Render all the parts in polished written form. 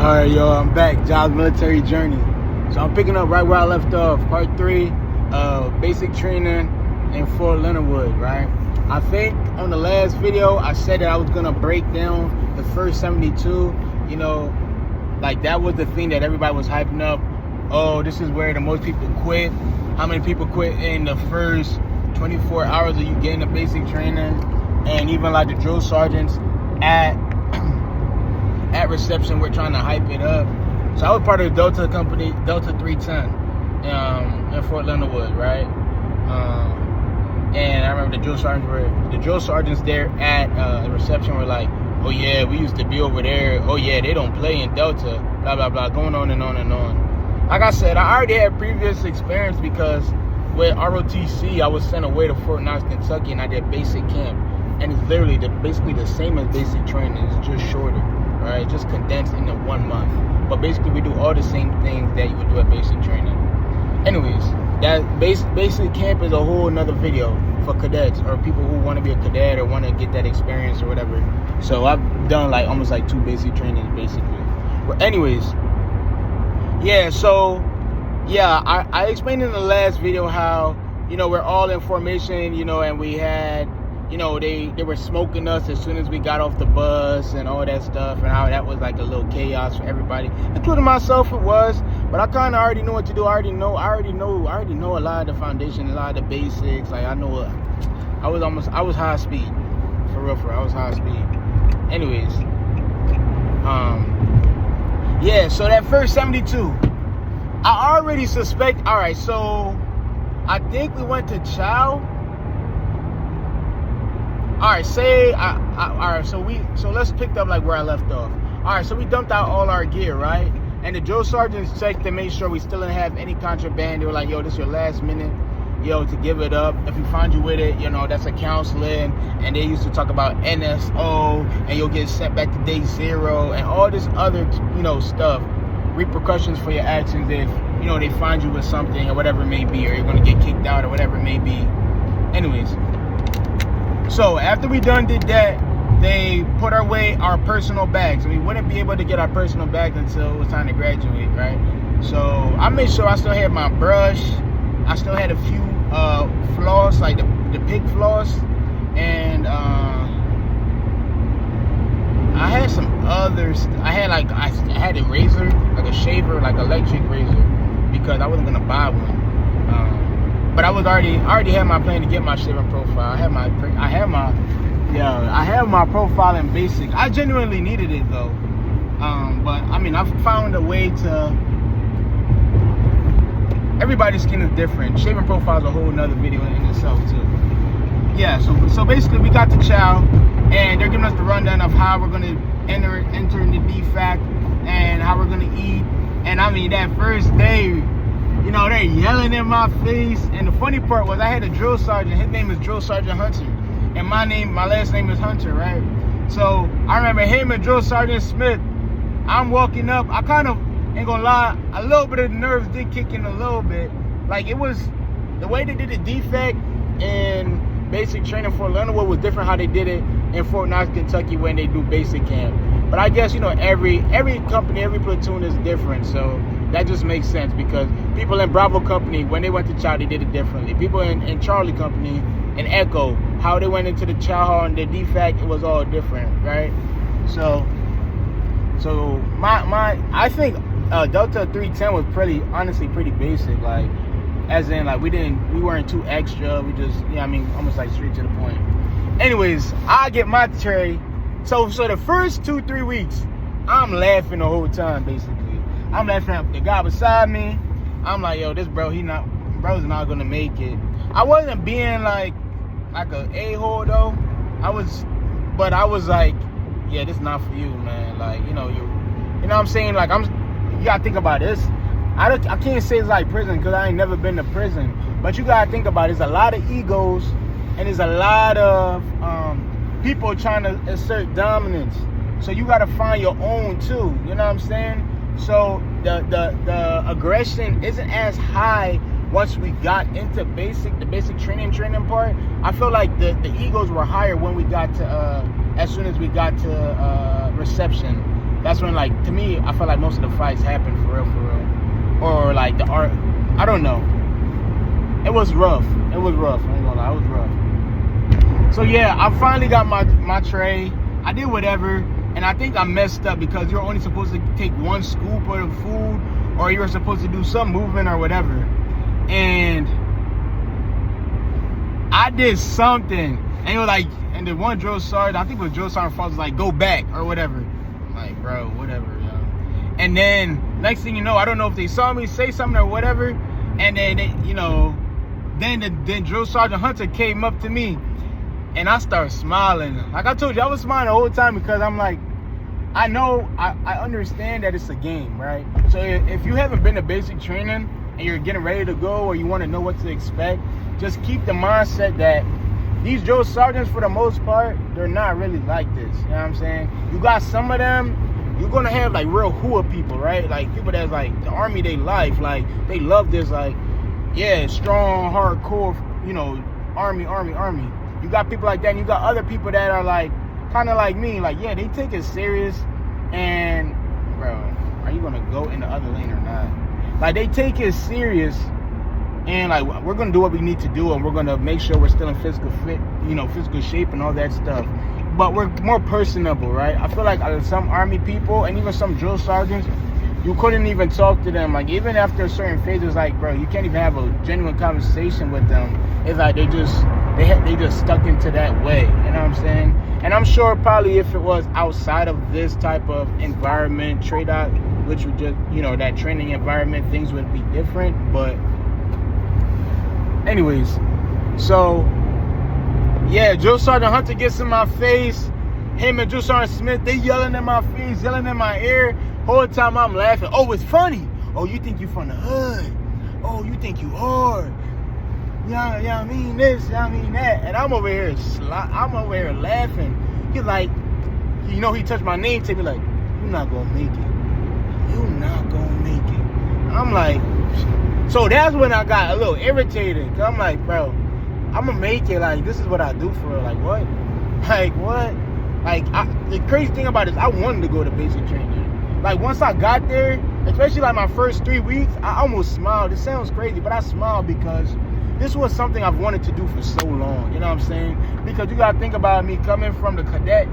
Alright, yo, I'm back. Jobs military journey. So I'm picking up right where I left off. Part 3 of basic training in Fort Leonardwood, right? I think on the last video, I said that I was going to break down the first 72. You know, like that was the thing that everybody was hyping up. Oh, this is where the most people quit. How many people quit in the first 24 hours of you getting the basic training? And even like the drill sergeants at reception, we're trying to hype it up. So I was part of the Delta company, Delta 310, in Fort Leonardwood, right? And I remember the drill sergeants there at the reception were like, "Oh yeah, we used to be over there. Oh yeah, they don't play in Delta." Blah blah blah, going on and on and on. Like I said, I already had previous experience because with ROTC, I was sent away to Fort Knox, Kentucky, and I did basic camp. And it's literally basically the same as basic training. It's just shorter, right? Just condensed into 1 month. But basically, we do all the same things that you would do at basic training. Anyways, that basic camp is a whole nother video for cadets or people who want to be a cadet or want to get that experience or whatever. So I've done like almost like 2 basic trainings basically. But anyways, yeah. So yeah, I explained in the last video how, you know, we're all in formation, you know, and we had, you know, they were smoking us as soon as we got off the bus and all that stuff, and how that was like a little chaos for everybody, including myself. It was, but I kind of already knew what to do. I already know a lot of the foundation, a lot of the basics. Like I was high speed, for real. I was high speed. Anyways, yeah. So that first 72, I already suspect. All right, so I think we went to Chow. All right, all right, so let's pick up like where I left off. All right, so we dumped out all our gear, right? And the drill sergeants checked to make sure we still didn't have any contraband. They were like, yo, this is your last minute, yo, to give it up. If we find you with it, you know, that's a counseling. And they used to talk about NSO, and you'll get sent back to day 0, and all this other, you know, stuff. Repercussions for your actions if, you know, they find you with something or whatever it may be, or you're going to get kicked out or whatever it may be. Anyways. So after we did that, they put our personal bags. We wouldn't be able to get our personal bags until it was time to graduate, right? So I made sure I still had my brush. I still had a few floss, like the pig floss, and I had some others. I had a razor, like a shaver, like electric razor, because I wasn't gonna buy one. But I already had my plan to get my shaving profile. I had my profile in basic. I genuinely needed it though. But I mean, I've found a way to. Everybody's skin is different. Shaving profile is a whole nother video in itself too. Yeah. So basically, we got to Chow, and they're giving us the rundown of how we're gonna enter in the DFAC and how we're gonna eat. And I mean, that first day, you know, they're yelling in my face. And the funny part was I had a drill sergeant. His name is Drill Sergeant Hunter. And my last name is Hunter, right? So I remember him and Drill Sergeant Smith. I'm walking up. I kind of, ain't gonna lie, a little bit of the nerves did kick in a little bit. Like it was, the way they did the defect in basic training for Leonardwood was different how they did it in Fort Knox, Kentucky when they do basic camp. But I guess, you know, every company, every platoon is different. So that just makes sense because people in Bravo Company, when they went to Chow, they did it differently. People in Charlie Company, in Echo, how they went into the Chow Hall and their DFAC, it was all different, right? So I think Delta 310 was honestly pretty basic, like, as in, like, we weren't too extra, we just, yeah, I mean, almost like straight to the point. Anyways, I get my tray. So the first 2-3 weeks, I'm laughing the whole time, basically. I'm laughing at the guy beside me. I'm like, yo, this bro's not gonna make it. I wasn't being like an a-hole though. I was like, yeah, this not for you, man. Like, you know what I'm saying? Like, you gotta think about this. I can't say it's like prison because I ain't never been to prison. But you gotta think about it. There's a lot of egos and there's a lot of people trying to assert dominance. So you gotta find your own too. You know what I'm saying? So the aggression isn't as high once we got into the basic training part. I feel like the egos were higher when we got to as soon as we got to reception. that's when, like, to me, I feel like most of the fights happen for real. Or like the art, I don't know. It was rough. I ain't gonna lie, it was rough. So yeah, I finally got my tray. I did whatever, and I think I messed up because you're only supposed to take one scoop of the food, or you're supposed to do some movement or whatever. And I did something, and it was like, and the one drill sergeant, I think it was drill sergeant Falls, was like, go back or whatever. I'm like, bro, whatever, yo. And then next thing you know, I don't know if they saw me say something or whatever, and then they, then drill sergeant Hunter came up to me, and I started smiling. Like I told you, I was smiling the whole time because I'm like, I know, I understand that it's a game, right? So if you haven't been to basic training and you're getting ready to go, or you want to know what to expect, just keep the mindset that these drill sergeants, for the most part, they're not really like this. You know what I'm saying? You got some of them, you're going to have like real hua people, right? Like people that's like the Army, they life. Like they love this, like, yeah, strong, hardcore, Army. You got people like that, and you got other people that are like, kind of like me, like, yeah, they take it serious, and, bro, are you going to go in the other lane or not? Like, they take it serious, and, like, we're going to do what we need to do, and we're going to make sure we're still in physical shape and all that stuff, but we're more personable, right? I feel like some Army people, and even some drill sergeants, you couldn't even talk to them, like, even after a certain phase, it's like, bro, you can't even have a genuine conversation with them. It's like they just stuck into that way, you know what I'm saying? And I'm sure probably if it was outside of this type of environment, trade out, which would just, that training environment, things would be different. But anyways, so yeah, Drill Sergeant Hunter gets in my face. Him and Drill Sergeant Smith, they yelling in my face, yelling in my ear. Whole time I'm laughing. Oh, it's funny. Oh, you think you from the hood. Oh, you think you hard. Yeah, I mean this, yeah, I mean that, and I'm over here laughing. He's like, he touched my name to me like, you're not gonna make it. You're not gonna make it. I'm like, so that's when I got a little irritated. Cause I'm like, bro, I'm gonna make it. Like, this is what I do for her. Like, what? Like, what? Like, the crazy thing about it is I wanted to go to basic training. Like, once I got there, especially like my first 3 weeks, I almost smiled. It sounds crazy, but I smiled because this was something I've wanted to do for so long, you know what I'm saying? Because you gotta think about me coming from the cadet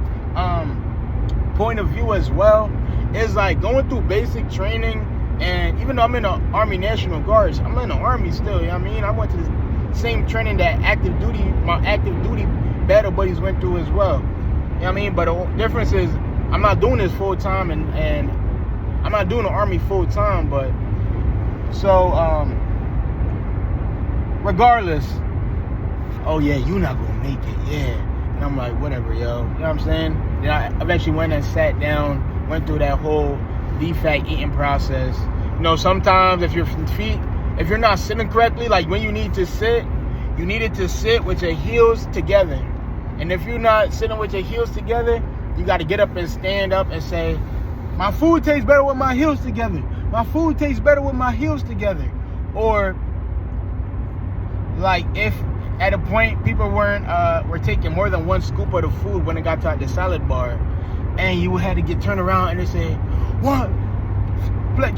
point of view as well. It's like going through basic training, and even though I'm in the Army National Guards, I'm in the Army still, you know what I mean? I went to the same training that my active duty battle buddies went through as well. You know what I mean? But the difference is I'm not doing this full time, and I'm not doing the Army full time, but so regardless, oh yeah, you not gonna make it, yeah. And I'm like, whatever, yo. You know what I'm saying? Then I eventually went and sat down, went through that whole defect eating process. Sometimes if you're not sitting correctly, like when you need to sit, you needed to sit with your heels together. And if you're not sitting with your heels together, you got to get up and stand up and say, my food tastes better with my heels together. My food tastes better with my heels together. Or like if at a point people were taking more than one scoop of the food when it got to the salad bar, and you had to turn around and they say, what?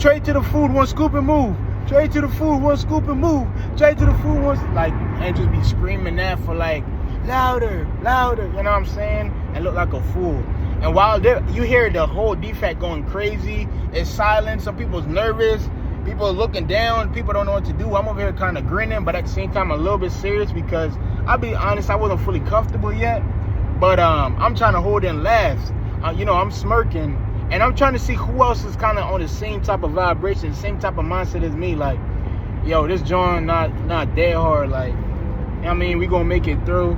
Trade to the food, one scoop and move. Trade to the food, one scoop and move. Trade to the food, and just be screaming that for like louder, you know what I'm saying? And look like a fool. And while you hear the whole defect going crazy, it's silent. Some people's nervous. People are looking down. People don't know what to do. I'm over here kind of grinning, but at the same time, a little bit serious because I'll be honest, I wasn't fully comfortable yet. But I'm trying to hold in laughs. I'm smirking, and I'm trying to see who else is kind of on the same type of vibration, same type of mindset as me. Like, yo, this John not dead hard. Like, you know what I mean? We gonna make it through.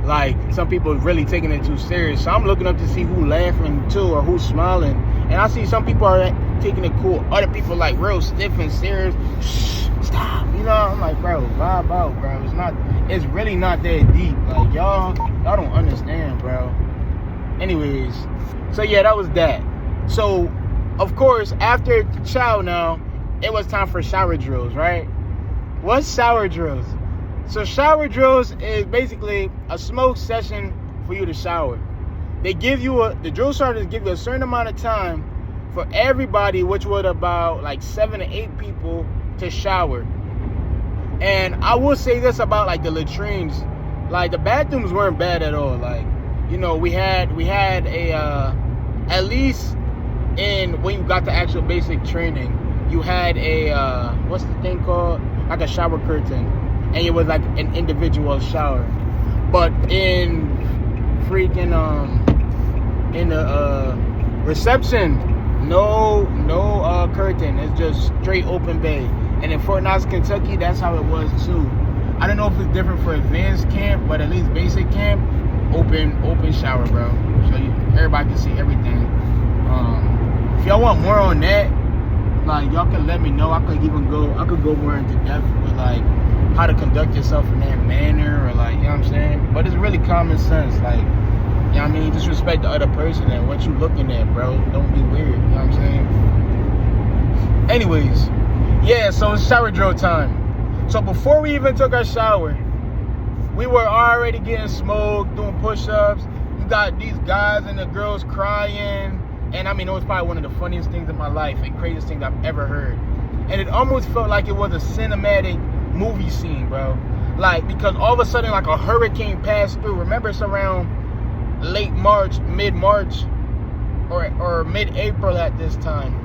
Like, some people really taking it too serious. So I'm looking up to see who laughing too or who's smiling. And I see some people are taking it cool. Other people like real stiff and serious. Shh, stop. I'm like, bro, vibe out, bro. It's really not that deep. Like, y'all don't understand, bro. Anyways, so yeah, that was that. So, of course, after chow now, it was time for shower drills, right? What's shower drills? So shower drills is basically a smoke session for you to shower. the drill sergeants give you a certain amount of time for everybody, which was about like 7 to 8 people, to shower. And I will say this about like the latrines, like the bathrooms weren't bad at all. Like, you know, we had a at least in when you got the actual basic training, you had a what's the thing called, like a shower curtain, and it was like an individual shower. But in freaking in the reception, no curtain. It's just straight open bay. And in Fort Knox, Kentucky, that's how it was too. I don't know if it's different for advanced camp, but at least basic camp, open shower, bro. So everybody can see everything. If y'all want more on that, like, y'all can let me know. I could go more into depth with like how to conduct yourself in that manner, or like, you know what I'm saying? But it's really common sense, like, you know what I mean? Just respect the other person and what you looking at, bro. Don't be weird, you know what I'm saying? Anyways, yeah, so it's shower drill time. So before we even took our shower, we were already getting smoked, doing push-ups. You got these guys and the girls crying. And I mean, it was probably one of the funniest things in my life and craziest things I've ever heard. And it almost felt like it was a cinematic movie scene, bro. Like, because all of a sudden, like a hurricane passed through. Remember, it's around late March, mid-March, or mid-April at this time.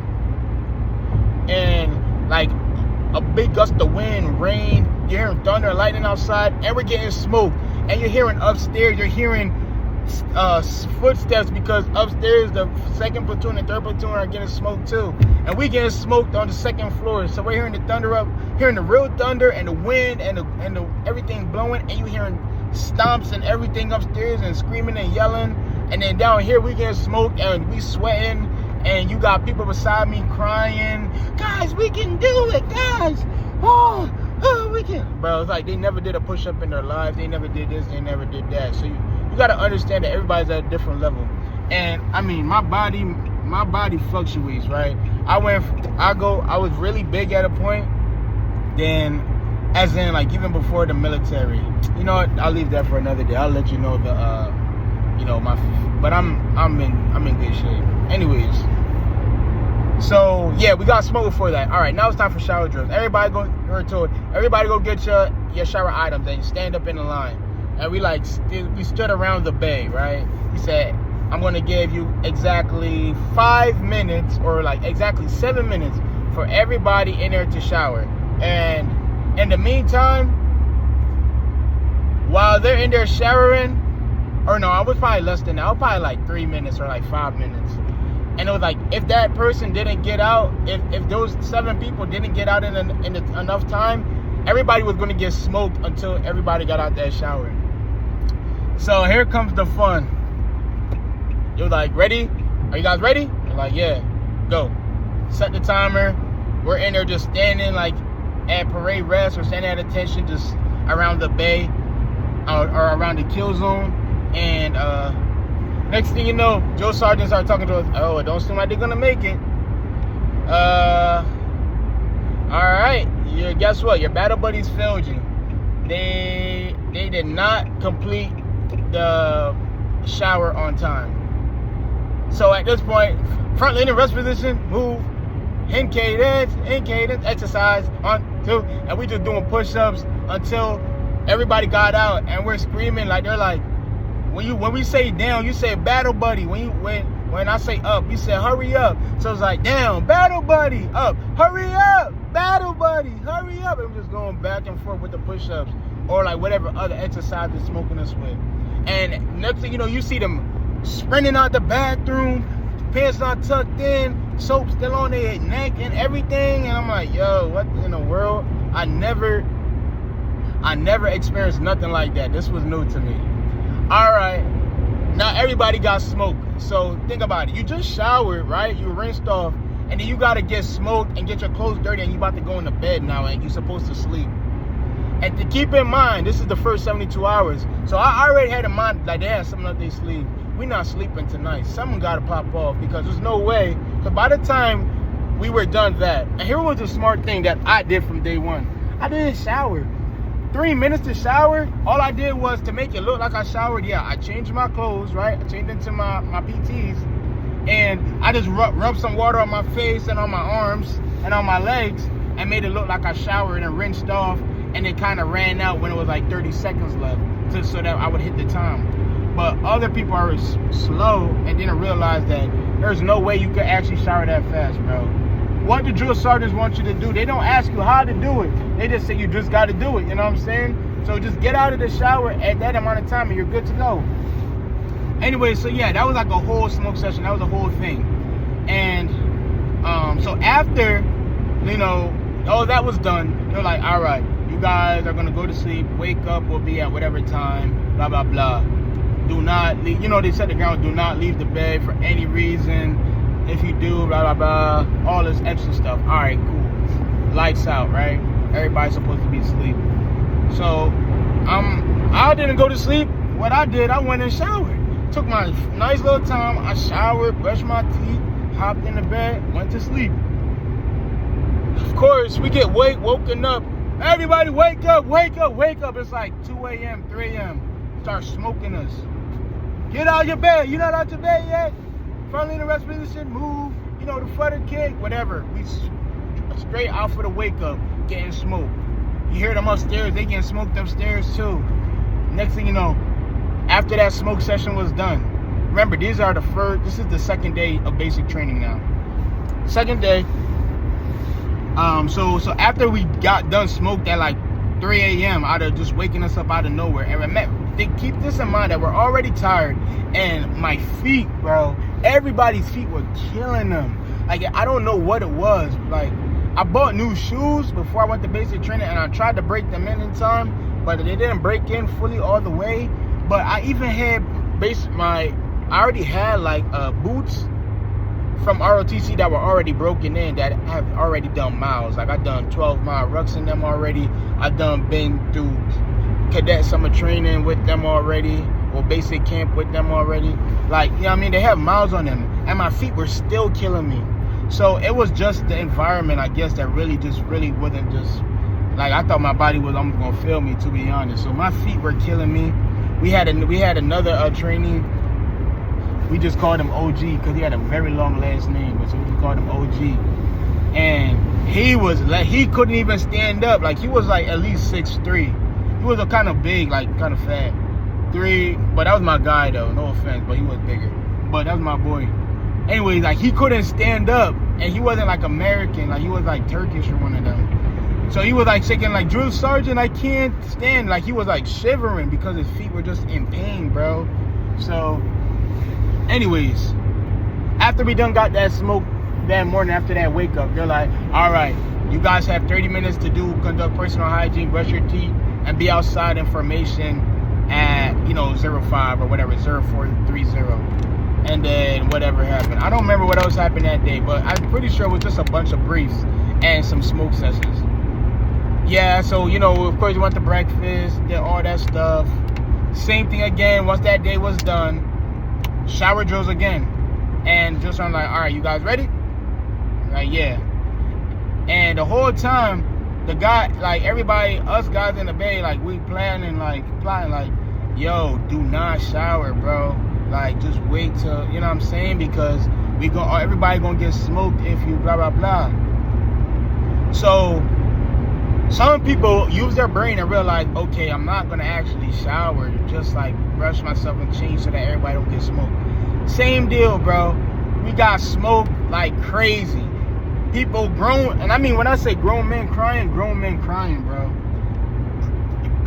And like a big gust of wind, rain, you're hearing thunder, lightning outside, and we're getting smoked. And you're hearing upstairs, you're hearing footsteps, because upstairs the 2nd platoon and 3rd platoon are getting smoked too, and we getting smoked on the 2nd floor. So we're hearing the thunder up, hearing the real thunder and the wind and the everything blowing, and you hearing stomps and everything upstairs and screaming and yelling. And then down here we getting smoked and we sweating, and you got people beside me crying, guys, we can do it, guys, oh we can. Bro, it's like they never did a push-up in their lives, they never did this, they never did that. So you got to understand that everybody's at a different level. And I mean, my body fluctuates, right? I was really big at a point, then as in like even before the military. You know what, I'll leave that for another day. I'll let you know the but I'm in good shape. Anyways, so yeah, we got smoke before that. All right, now it's time for shower drills. Everybody go get your shower items and stand up in the line. And we stood around the bay, right? He said, I'm going to give you exactly 5 minutes, or like exactly 7 minutes for everybody in there to shower. And in the meantime, while they're in there showering, or no, I was probably less than that. I was probably like 3 minutes or like 5 minutes. And it was like, if that person didn't get out, if those 7 people didn't get out in enough time, everybody was going to get smoked until everybody got out that shower. So here comes the fun. You're like, ready? Are you guys ready? You're like, yeah, go. Set the timer. We're in there just standing like at parade rest or standing at attention just around the bay or around the kill zone. And next thing you know, Joe Sergeant started talking to us. Oh, it don't seem like they're going to make it. All right. Guess what? Your battle buddies failed you. They did not complete the shower on time. So at this point, front line in rest position, move, in cadence, exercise, 1, 2, and we just doing push-ups until everybody got out, and we're screaming like they're like, when we say down, you say battle buddy. When I say up, you say hurry up. So it's like down, battle buddy, up, hurry up, battle buddy, hurry up. And we're just going back and forth with the push-ups or like whatever other exercise they're smoking us with. And next thing you know, you see them sprinting out the bathroom, pants not tucked in, soap still on their neck and everything. And I'm like, yo, what in the world? I never experienced nothing like that. This was new to me. All right, now everybody got smoked. So think about it. You just showered, right? You rinsed off, and then you got to get smoked and get your clothes dirty, and you about to go into bed now, and you're supposed to sleep. And to keep in mind, this is the first 72 hours. So I already had in mind, like, they had something up their sleeve. We're not sleeping tonight. Someone got to pop off, because there's no way. Because by the time we were done that, and here was a smart thing that I did from day one. I didn't shower. 3 minutes to shower, all I did was to make it look like I showered. Yeah, I changed my clothes, right? I changed into my PTs, and I just rubbed some water on my face and on my arms and on my legs and made it look like I showered and rinsed off, and it kind of ran out when it was like 30 seconds left, just so that I would hit the time. But other people are slow and didn't realize that there's no way you could actually shower that fast, bro. What the drill sergeants want you to do, they don't ask you how to do it. They just say you just got to do it, you know what I'm saying? So just get out of the shower at that amount of time and you're good to go. Anyway, so yeah, that was like a whole smoke session. That was a whole thing. And so after, you know, all that was done, they're like, all right, you guys are going to go to sleep. Wake up, we'll be at whatever time, blah, blah, blah. Do not leave, you know, they said the ground, do not leave the bed for any reason. If you do, blah, blah, blah, all this extra stuff. All right, cool. Lights out, right? Everybody's supposed to be asleep. So, I didn't go to sleep. What I did, I went and showered. Took my nice little time. I showered, brushed my teeth, hopped in the bed, went to sleep. Of course, we get woken up. Everybody wake up, wake up, wake up. It's like 2 a.m., 3 a.m. Start smoking us. Get out of your bed. You're not out your bed yet? Finally in the rest position, move, you know, the flutter kick, whatever. We straight out for the wake up, getting smoked. You hear them upstairs, they getting smoked upstairs too. Next thing you know, after that smoke session was done, remember, this is the second day of basic training now. Second day, so after we got done smoked at like 3 a.m. out of just waking us up out of nowhere, and they keep this in mind that we're already tired, and my feet, bro, everybody's feet were killing them. Like, I don't know what it was. Like, I bought new shoes before I went to basic training, and I tried to break them in time, but they didn't break in fully all the way. But I even had I already had like boots from ROTC that were already broken in, that have already done miles. Like, I done 12-mile rucks in them already. I done been through cadet summer training with them already, or basic camp with them already. Like, you know what I mean? They have miles on them, and my feet were still killing me. So it was just the environment, I guess, that really wasn't just, like, I thought my body was almost gonna fail me, to be honest. So my feet were killing me. We had another trainee. We just called him OG because he had a very long last name, so we called him OG. And he couldn't even stand up. Like, he was like at least 6'3". He was a kind of big, like kind of fat. But that was my guy though, no offense, but he was bigger. But that was my boy. Anyways, like, he couldn't stand up, and he wasn't like American, like he was like Turkish or one of them. So he was like shaking like, drill sergeant, I can't stand. Like, he was like shivering because his feet were just in pain, bro. So anyways, after we done got that smoke that morning, after that wake up, they're like, all right, you guys have 30 minutes to conduct personal hygiene, brush your teeth, and be outside in formation at, you know, 05 or whatever, 0430. And then whatever happened. I don't remember what else happened that day, but I'm pretty sure it was just a bunch of briefs and some smoke sessions. Yeah, so, you know, of course, we went to breakfast, did all that stuff. Same thing again, once that day was done, shower drills again. And just I'm like, all right, you guys ready? I'm like, yeah. And the whole time, the guy, like, everybody, us guys in the bay, like, we plotting, like, yo, do not shower, bro. Like, just wait till, you know what I'm saying? Because everybody gonna get smoked if you blah, blah, blah. So some people use their brain and realize, okay, I'm not gonna actually shower, just like brush myself and change so that everybody don't get smoked. Same deal, bro. We got smoked like crazy. People grown, and I mean, when I say grown men crying, bro.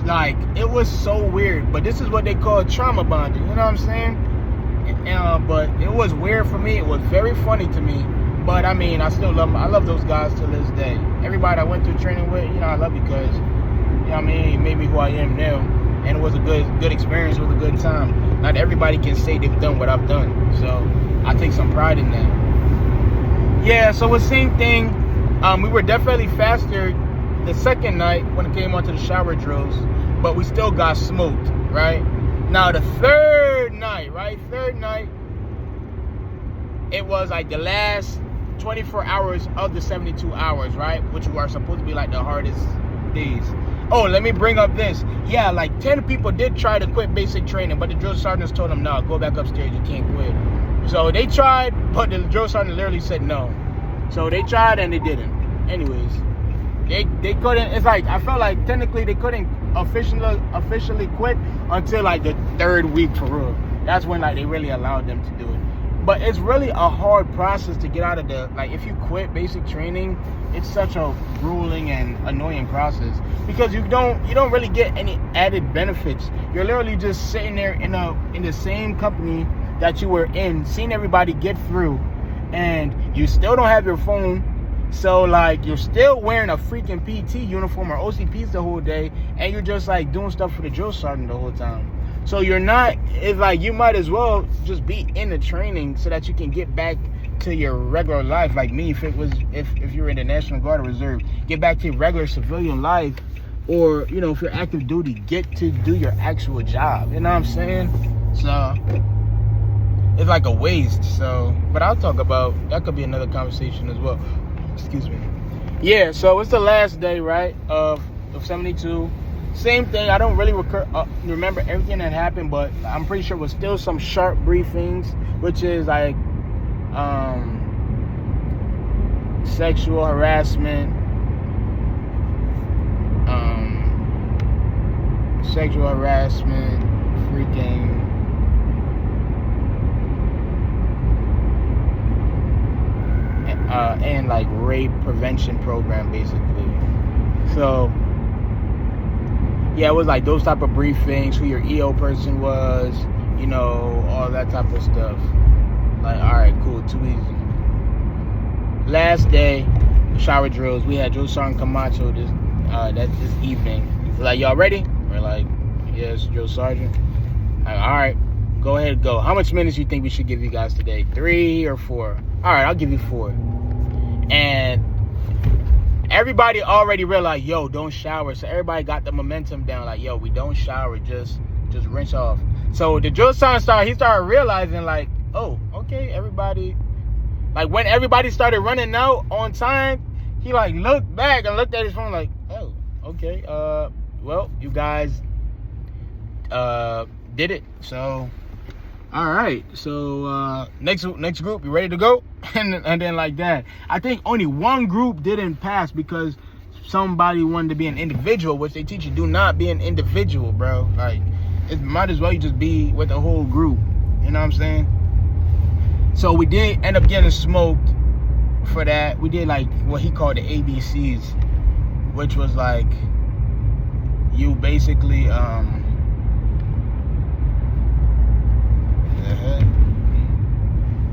Like, it was so weird, but this is what they call trauma bonding, you know what I'm saying? But it was weird for me. It was very funny to me. But I mean, I still love them. I love those guys to this day. Everybody I went through training with, you know, I love because, you know what I mean, it made me who I am now. And it was a good experience, it was a good time. Not everybody can say they've done what I've done. So I take some pride in that. Yeah, so it's the same thing. We were definitely faster the second night when it came onto the shower drills, but we still got smoked, right? Now the third night, it was like the last 24 hours of the 72 hours, right? Which are supposed to be like the hardest days. Oh, let me bring up this. Yeah, like 10 people did try to quit basic training, but the drill sergeants told them, no, go back upstairs, you can't quit. So they tried, but the drill sergeant literally said no. So they tried and they didn't. Anyways, they couldn't, it's like, I felt like technically they couldn't officially quit until like the 3rd week for real. That's when like they really allowed them to do it. But it's really a hard process to get out of the, like if you quit basic training, it's such a grueling and annoying process because you don't really get any added benefits. You're literally just sitting there in the same company that you were in, seeing everybody get through, and you still don't have your phone. So like you're still wearing a freaking PT uniform or OCPs the whole day, and you're just like doing stuff for the drill sergeant the whole time. So you're not, it's like you might as well just be in the training so that you can get back to your regular life. Like me, if you're in the National Guard or Reserve, get back to your regular civilian life, or you know, if you're active duty, get to do your actual job. You know what I'm saying? So it's like a waste. So, but I'll talk about that. Could be another conversation as well. Excuse me. Yeah. So it's the last day, right, of 72. Same thing. I don't really remember everything that happened, but I'm pretty sure it was still some sharp briefings, which is like sexual harassment, freaking and like rape prevention program, basically. So yeah, it was like those type of briefings, who your EO person was, you know, all that type of stuff. Like, all right, cool, too easy. Last day, shower drills. We had Joe Sergeant Camacho this evening. We're like, y'all ready? We're like, yes, Joe Sergeant. Like, all right, go ahead, go. How much minutes do you think we should give you guys today? 3 or 4? All right, I'll give you 4. And everybody already realized, yo, don't shower. So everybody got the momentum down, like, yo, we don't shower, just rinse off. So the drill sergeant he started realizing, like, oh, okay, everybody, like when everybody started running out on time, he like looked back and looked at his phone like, oh, okay, well, you guys did it. So all right, so next group, you ready to go? and then like that, I think only one group didn't pass because somebody wanted to be an individual, which they teach you, do not be an individual, bro. Like, it might as well you just be with the whole group. You know what I'm saying? So we did end up getting smoked for that. We did like what he called the ABCs, which was like you basically the heck?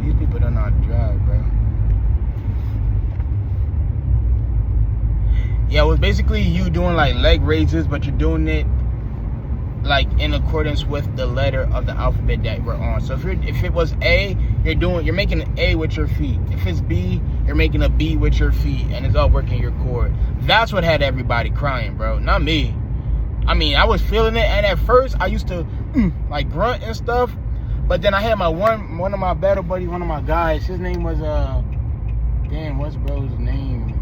These people don't know how to drive, bro. Yeah, it was basically you doing like leg raises, but you're doing it like in accordance with the letter of the alphabet that we're on. So if it was A, you're making an A with your feet. If it's B, you're making a B with your feet, and it's all working your core. That's what had everybody crying, bro. Not me. I mean, I was feeling it, and at first I used to like grunt and stuff, but then I had my one of my battle buddies, one of my guys. His name was damn, what's bro's name?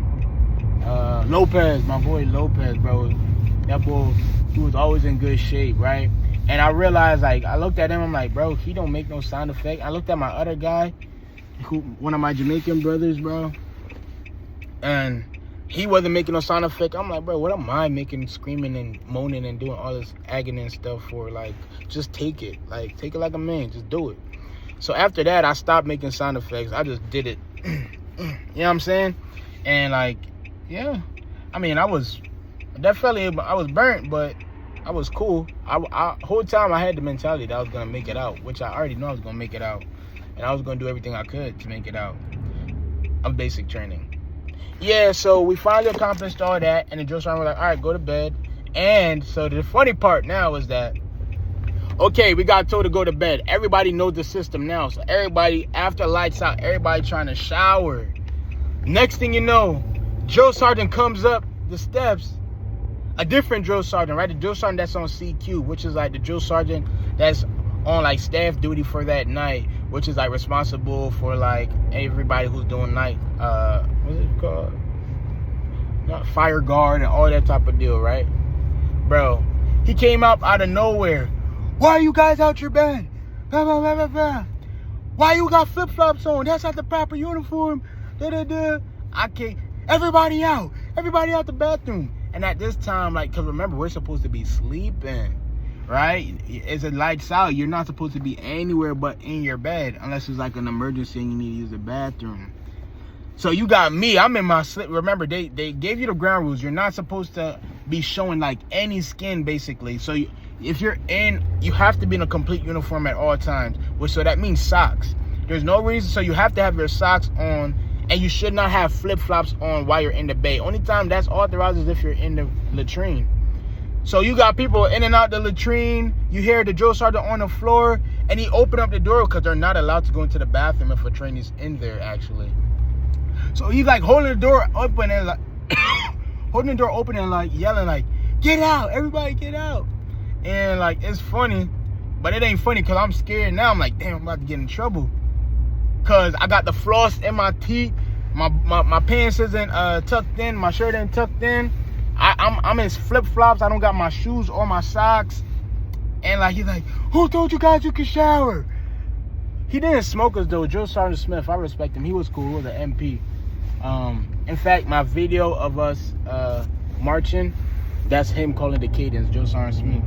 Lopez, my boy Lopez, bro. That boy, he was always in good shape, right? And I realized, like, I looked at him, I'm like, bro, he don't make no sound effect. I looked at my other guy, one of my Jamaican brothers, bro, and he wasn't making no sound effect. I'm like, bro, what am I making, screaming and moaning and doing all this agony and stuff for? Like, just take it. Like, take it like a man. Just do it. So after that, I stopped making sound effects. I just did it. You know what I'm saying? And, like, yeah. I mean, I was burnt, but I was cool. I whole time I had the mentality that I was going to make it out, which I already know I was going to make it out. And I was going to do everything I could to make it out of basic training. Yeah, so we finally accomplished all that, and the drill sergeant was like, all right, go to bed. And so the funny part now is that, okay, we got told to go to bed. Everybody knows the system now. So everybody, after lights out, everybody trying to shower. Next thing you know, drill sergeant comes up the steps. A different drill sergeant, right? The drill sergeant that's on CQ, which is like the drill sergeant that's on like staff duty for that night, which is like responsible for like everybody who's doing night, what's it called? Not fire guard and all that type of deal, right? bro. He came out of nowhere. Why are you guys out your bed? Blah, blah, blah, blah, blah. Why you got flip-flops on? That's not the proper uniform. Da, da, da. I can't. Everybody out the bathroom. And at this time, like, because remember, we're supposed to be sleeping, right? It's a lights out. You're not supposed to be anywhere but in your bed unless it's like an emergency and you need to use the bathroom. So you got me. I'm in my slip. Remember, they gave you the ground rules. You're not supposed to be showing like any skin, basically. So if you're in, you have to be in a complete uniform at all times. So that means socks. There's no reason. So you have to have your socks on, and you should not have flip-flops on while you're in the bay. Only time that's authorized is if you're in the latrine. So you got people in and out the latrine. You hear the drill sergeant on the floor, and he opened up the door because they're not allowed to go into the bathroom if a trainee's in there, actually. So he's like holding the door open and like yelling like, "Get out! Everybody get out!" And like, it's funny, but it ain't funny because I'm scared now. I'm like, damn, I'm about to get in trouble because I got the floss in my teeth. My pants isn't tucked in. My shirt ain't tucked in. I'm in flip flops. I don't got my shoes or my socks. And like, he's like, "Who told you guys you could shower?" He didn't smoke us though. Joe Sergeant Smith, I respect him. He was cool. He was an MP. In fact, my video of us marching, that's him calling the cadence, Joe Sergeant Smith.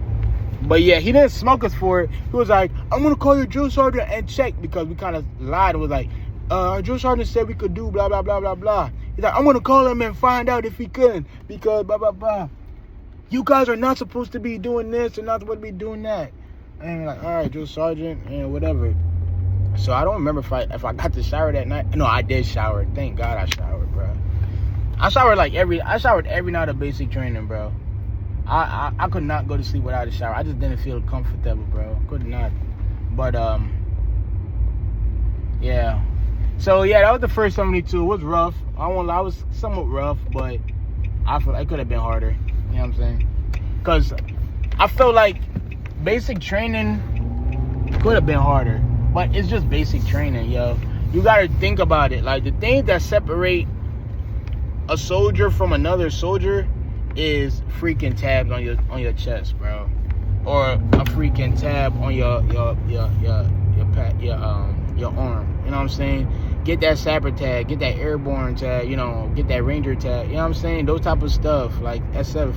But yeah, he didn't smoke us for it. He was like, "I'm gonna call your drill sergeant and check," because we kind of lied. It was like, our drill sergeant said we could do blah blah blah blah blah. He's like, "I'm gonna call him and find out if he could, because blah blah blah. You guys are not supposed to be doing this and not supposed to be doing that." And we're like, "All right, drill sergeant," and whatever. So I don't remember if I got to shower that night. No, I did shower. Thank God I showered, bro. I showered every night of basic training, bro. I could not go to sleep without a shower. I just didn't feel comfortable, bro. Could not. But yeah. So yeah, that was the first 72. It was rough. I won't lie, it was somewhat rough, but I feel it could have been harder. You know what I'm saying? Because I felt like basic training could have been harder. But it's just basic training, yo. You gotta think about it. Like, the things that separate a soldier from another soldier is freaking tabs on your chest, bro, or a freaking tab on your arm. You know what I'm saying? Get that sapper tag, get that airborne tag, get that ranger tag. You know what I'm saying? Those type of stuff, like SF,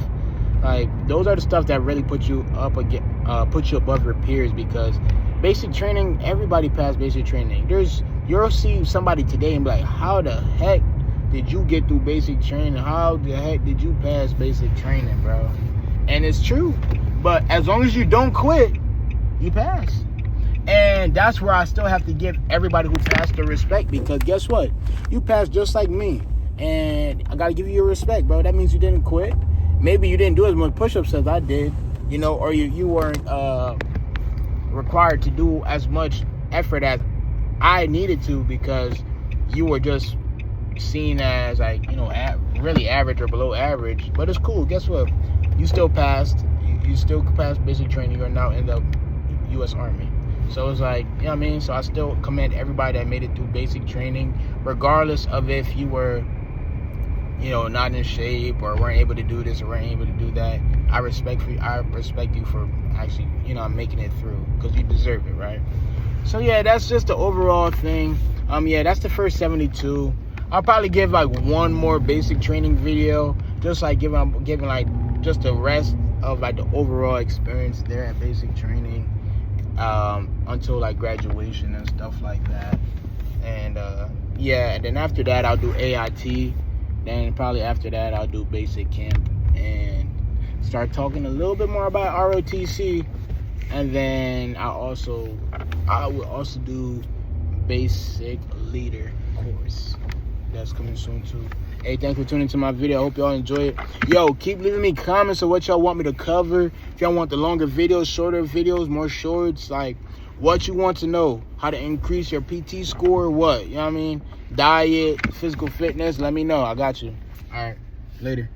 like those are the stuff that really put you above your peers, because basic training, everybody passed basic training. You'll see somebody today and be like, "How the heck did you get through basic training? How the heck did you pass basic training, bro?" And it's true. But as long as you don't quit, you pass. And that's where I still have to give everybody who passed the respect, because guess what? You passed just like me. And I got to give you your respect, bro. That means you didn't quit. Maybe you didn't do as much push-ups as I did, or you weren't required to do as much effort as I needed to, because you were just seen as like, really average or below average. But it's cool. Guess what? You still passed. You still passed basic training. You're now in the U.S. Army. So it's like, you know what I mean? So I still commend everybody that made it through basic training, regardless of if you were, not in shape or weren't able to do this or weren't able to do that. I respect you for actually, making it through, because you deserve it, right? So yeah, that's just the overall thing. Yeah, that's the first 72. I'll probably give like one more basic training video, just like giving like just the rest of like the overall experience there at basic training, until like graduation and stuff like that. And yeah, and then after that I'll do AIT. Then probably after that I'll do basic camp and start talking a little bit more about ROTC. And then I will also do basic leader course. That's coming soon too. Hey, thanks for tuning into my video. I hope y'all enjoy it. Yo, keep leaving me comments of what y'all want me to cover. If y'all want the longer videos, shorter videos, more shorts, like what you want to know, how to increase your PT score, what, you know what I mean? Diet, physical fitness, let me know. I got you. All right, later.